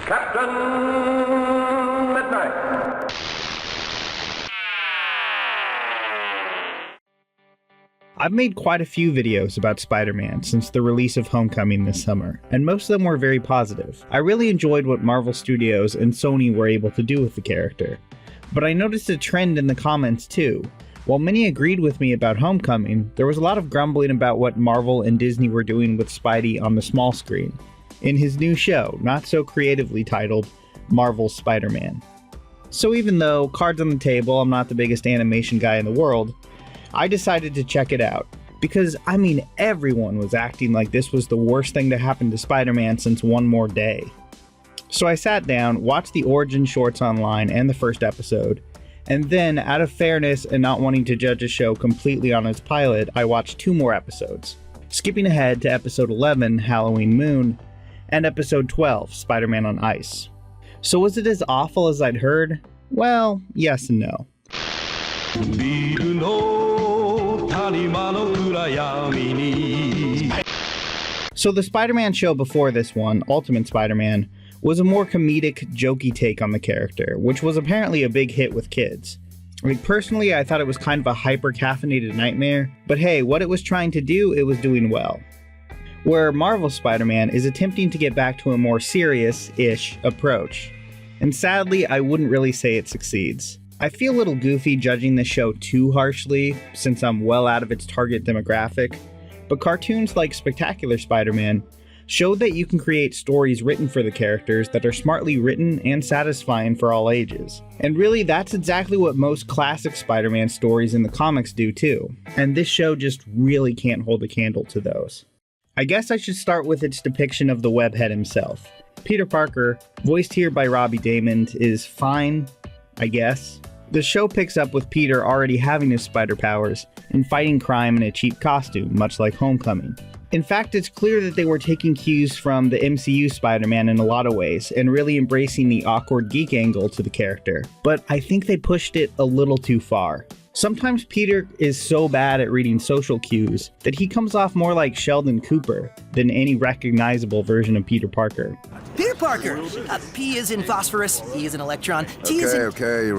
Captain Midnight. I've made quite a few videos about Spider-Man since the release of Homecoming this summer, and most of them were very positive. I really enjoyed what Marvel Studios and Sony were able to do with the character. But I noticed a trend in the comments too. While many agreed with me about Homecoming, there was a lot of grumbling about what Marvel and Disney were doing with Spidey on the small screen, in his new show, not so creatively titled Marvel's Spider-Man. So even though, cards on the table, I'm not the biggest animation guy in the world, I decided to check it out, because I mean everyone was acting like this was the worst thing to happen to Spider-Man since One More Day. So I sat down, watched the origin shorts online and the first episode, and then, out of fairness and not wanting to judge a show completely on its pilot, I watched 2 more episodes, skipping ahead to episode 11, Halloween Moon, and episode 12, Spider-Man on Ice. So was it as awful as I'd heard? Well, yes and no. So the Spider-Man show before this one, Ultimate Spider-Man, was a more comedic, jokey take on the character, which was apparently a big hit with kids. Personally, I thought it was kind of a hyper-caffeinated nightmare, but hey, what it was trying to do, it was doing well. Where Marvel Spider-Man is attempting to get back to a more serious-ish approach. And sadly, I wouldn't really say it succeeds. I feel a little goofy judging the show too harshly, since I'm well out of its target demographic, but cartoons like Spectacular Spider-Man show that you can create stories written for the characters that are smartly written and satisfying for all ages. And really, that's exactly what most classic Spider-Man stories in the comics do too, and this show just really can't hold a candle to those. I guess I should start with its depiction of the webhead himself. Peter Parker, voiced here by Robbie Daymond, is fine, I guess. The show picks up with Peter already having his spider powers and fighting crime in a cheap costume, much like Homecoming. In fact, it's clear that they were taking cues from the MCU Spider-Man in a lot of ways, and really embracing the awkward geek angle to the character. But I think they pushed it a little too far. Sometimes Peter is so bad at reading social cues that he comes off more like Sheldon Cooper than any recognizable version of Peter Parker. Peter Parker! P is in phosphorus, E is in electron, T is in... Okay.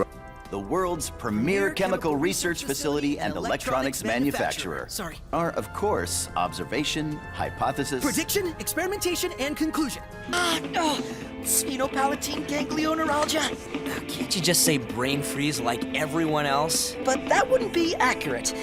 The world's premier chemical research facility and electronics manufacturer. Sorry. Are, of course, observation, hypothesis... Prediction, experimentation, and conclusion. Sphenopalatine ganglioneuralgia. Can't you just say brain freeze like everyone else? But that wouldn't be accurate.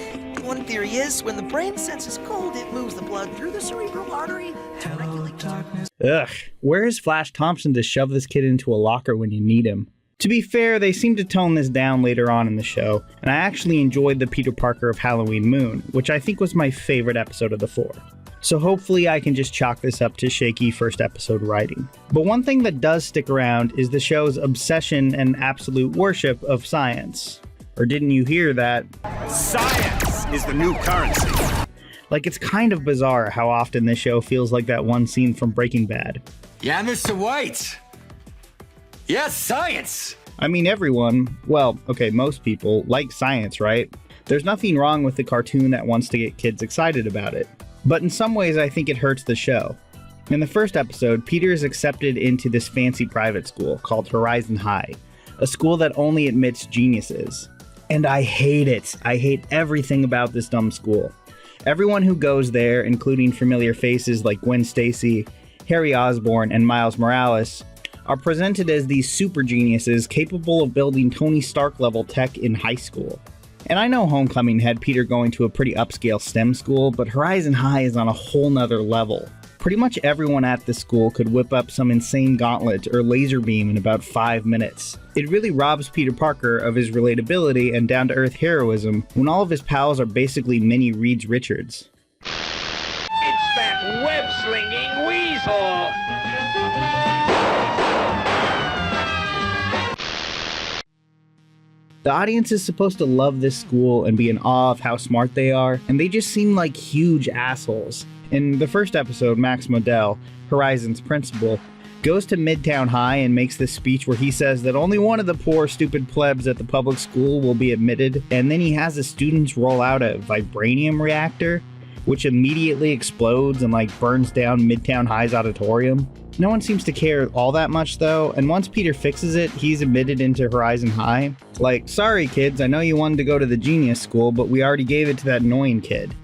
One theory is, when the brain senses cold, it moves the blood through the cerebral artery to regulate darkness. Ugh, where is Flash Thompson to shove this kid into a locker when you need him? To be fair, they seem to tone this down later on in the show, and I actually enjoyed the Peter Parker of Halloween Moon, which I think was my favorite episode of the 4. So hopefully I can just chalk this up to shaky first episode writing. But one thing that does stick around is the show's obsession and absolute worship of science. Or didn't you hear that? Science is the new currency. Like, it's kind of bizarre how often this show feels like that one scene from Breaking Bad. Yeah, Mr. White. Yes, science! I mean, everyone, well, okay, most people, like science, right? There's nothing wrong with the cartoon that wants to get kids excited about it. But in some ways, I think it hurts the show. In the first episode, Peter is accepted into this fancy private school called Horizon High, a school that only admits geniuses. And I hate it. I hate everything about this dumb school. Everyone who goes there, including familiar faces like Gwen Stacy, Harry Osborn, and Miles Morales, are presented as these super geniuses capable of building Tony Stark level tech in high school. And I know Homecoming had Peter going to a pretty upscale STEM school, but Horizon High is on a whole nother level. Pretty much everyone at this school could whip up some insane gauntlet or laser beam in about 5 minutes. It really robs Peter Parker of his relatability and down-to-earth heroism when all of his pals are basically mini Reed Richards. It's that web-slinging weasel! The audience is supposed to love this school and be in awe of how smart they are, and they just seem like huge assholes. In the first episode, Max Modell, Horizon's principal, goes to Midtown High and makes this speech where he says that only one of the poor, stupid plebs at the public school will be admitted, and then he has the students roll out a vibranium reactor. which immediately explodes and like burns down Midtown High's auditorium. No one seems to care all that much though, and once Peter fixes it, he's admitted into Horizon High. Like, sorry kids, I know you wanted to go to the genius school, but we already gave it to that annoying kid.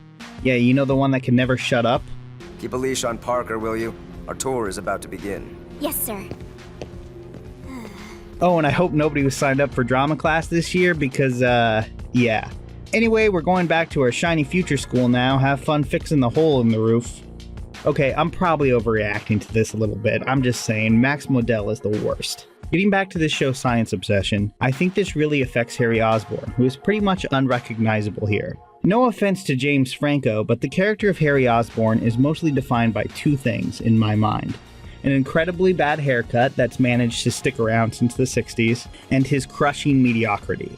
Yeah, you know, the one that can never shut up? Keep a leash on Parker, will you? Our tour is about to begin. Yes, sir. Oh, and I hope nobody was signed up for drama class this year because, yeah. Anyway, we're going back to our shiny future school now. Have fun fixing the hole in the roof. Okay, I'm probably overreacting to this a little bit. I'm just saying, Max Modell is the worst. Getting back to this show's science obsession, I think this really affects Harry Osborn, who is pretty much unrecognizable here. No offense to James Franco, but the character of Harry Osborn is mostly defined by two things in my mind. An incredibly bad haircut that's managed to stick around since the 60s, and his crushing mediocrity.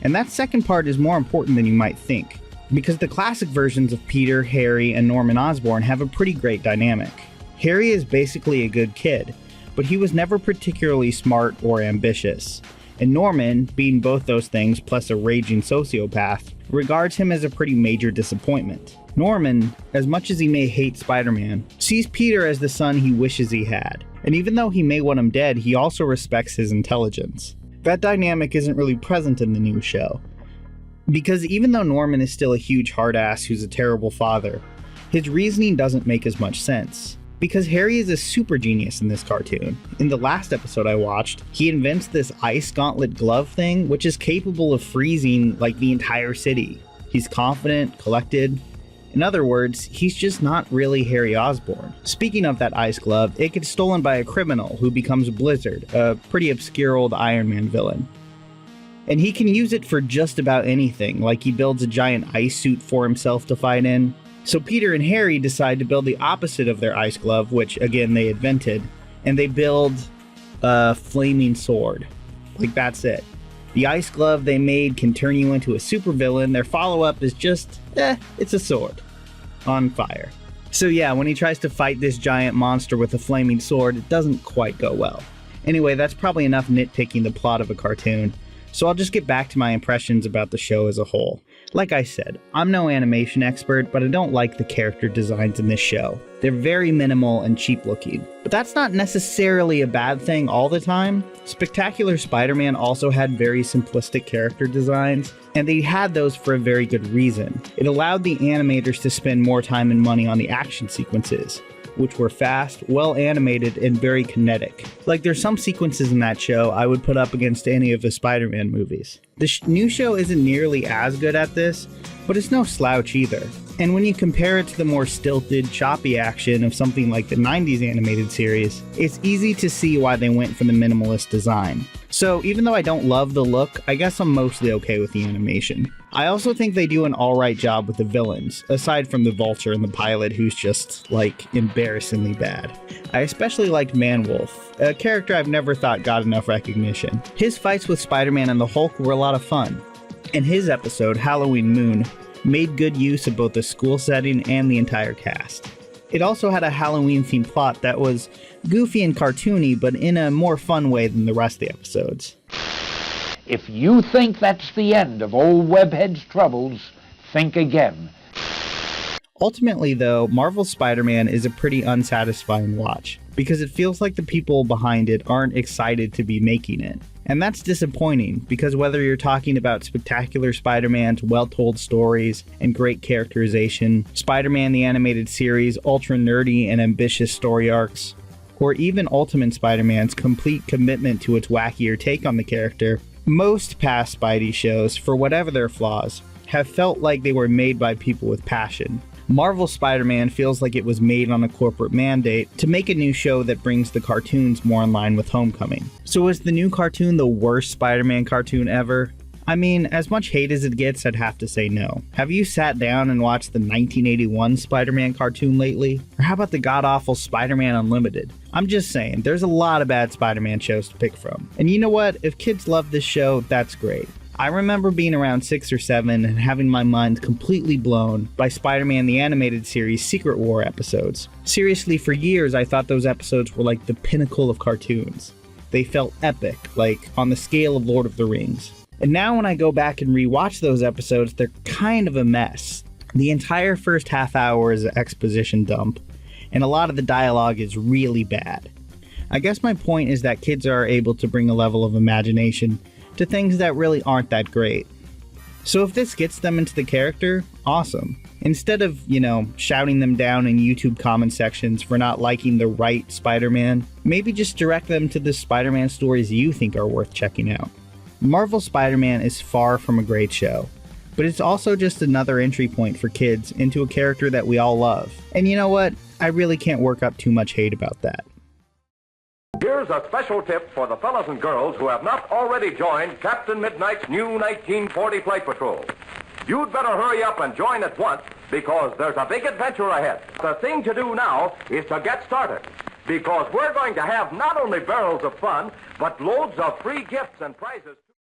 And that second part is more important than you might think, because the classic versions of Peter, Harry, and Norman Osborn have a pretty great dynamic. Harry is basically a good kid, but he was never particularly smart or ambitious. And Norman, being both those things plus a raging sociopath, regards him as a pretty major disappointment. Norman, as much as he may hate Spider-Man, sees Peter as the son he wishes he had. And even though he may want him dead, he also respects his intelligence. That dynamic isn't really present in the new show. Because even though Norman is still a huge hard-ass who's a terrible father, his reasoning doesn't make as much sense. Because Harry is a super genius in this cartoon. In the last episode I watched, he invents this ice gauntlet glove thing, which is capable of freezing like the entire city. He's confident, collected. In other words, he's just not really Harry Osborn. Speaking of that ice glove, it gets stolen by a criminal who becomes Blizzard, a pretty obscure old Iron Man villain. And he can use it for just about anything, like he builds a giant ice suit for himself to fight in. So Peter and Harry decide to build the opposite of their ice glove, which again they invented, and they build a flaming sword. Like, that's it. The ice glove they made can turn you into a supervillain. Their follow-up is just, it's a sword on fire. So yeah, when he tries to fight this giant monster with a flaming sword, it doesn't quite go well. Anyway, that's probably enough nitpicking the plot of a cartoon. So I'll just get back to my impressions about the show as a whole. Like I said, I'm no animation expert, but I don't like the character designs in this show. They're very minimal and cheap looking. But that's not necessarily a bad thing all the time. Spectacular Spider-Man also had very simplistic character designs, and they had those for a very good reason. It allowed the animators to spend more time and money on the action sequences, which were fast, well animated, and very kinetic. Like, there's some sequences in that show I would put up against any of the Spider-Man movies. The new show isn't nearly as good at this, but it's no slouch either. And when you compare it to the more stilted, choppy action of something like the 90s animated series, it's easy to see why they went for the minimalist design. So even though I don't love the look, I guess I'm mostly okay with the animation. I also think they do an alright job with the villains, aside from the Vulture and the pilot who's just, like, embarrassingly bad. I especially liked Man-Wolf, a character I've never thought got enough recognition. His fights with Spider-Man and the Hulk were a lot of fun. And his episode, Halloween Moon, made good use of both the school setting and the entire cast. It also had a Halloween-themed plot that was goofy and cartoony, but in a more fun way than the rest of the episodes. If you think that's the end of old Webhead's troubles, think again. Ultimately, though, Marvel's Spider-Man is a pretty unsatisfying watch, because it feels like the people behind it aren't excited to be making it. And that's disappointing, because whether you're talking about Spectacular Spider-Man's well-told stories and great characterization, Spider-Man the Animated Series' ultra nerdy and ambitious story arcs, or even Ultimate Spider-Man's complete commitment to its wackier take on the character, most past Spidey shows, for whatever their flaws, have felt like they were made by people with passion. Marvel's Spider-Man feels like it was made on a corporate mandate to make a new show that brings the cartoons more in line with Homecoming. So is the new cartoon the worst Spider-Man cartoon ever? I mean, as much hate as it gets, I'd have to say no. Have you sat down and watched the 1981 Spider-Man cartoon lately? Or how about the god-awful Spider-Man Unlimited? I'm just saying, there's a lot of bad Spider-Man shows to pick from. And you know what? If kids love this show, that's great. I remember being around 6 or 7 and having my mind completely blown by Spider-Man the Animated Series Secret War episodes. Seriously, for years I thought those episodes were like the pinnacle of cartoons. They felt epic, like on the scale of Lord of the Rings. And now when I go back and rewatch those episodes, they're kind of a mess. The entire first half hour is an exposition dump, and a lot of the dialogue is really bad. I guess my point is that kids are able to bring a level of imagination to things that really aren't that great. So if this gets them into the character, awesome. Instead of, shouting them down in YouTube comment sections for not liking the right Spider-Man, maybe just direct them to the Spider-Man stories you think are worth checking out. Marvel Spider-Man is far from a great show, but it's also just another entry point for kids into a character that we all love. And you know what? I really can't work up too much hate about that. Here's a special tip for the fellas and girls who have not already joined Captain Midnight's new 1940 Flight Patrol. You'd better hurry up and join at once, because there's a big adventure ahead. The thing to do now is to get started, because we're going to have not only barrels of fun, but loads of free gifts and prizes.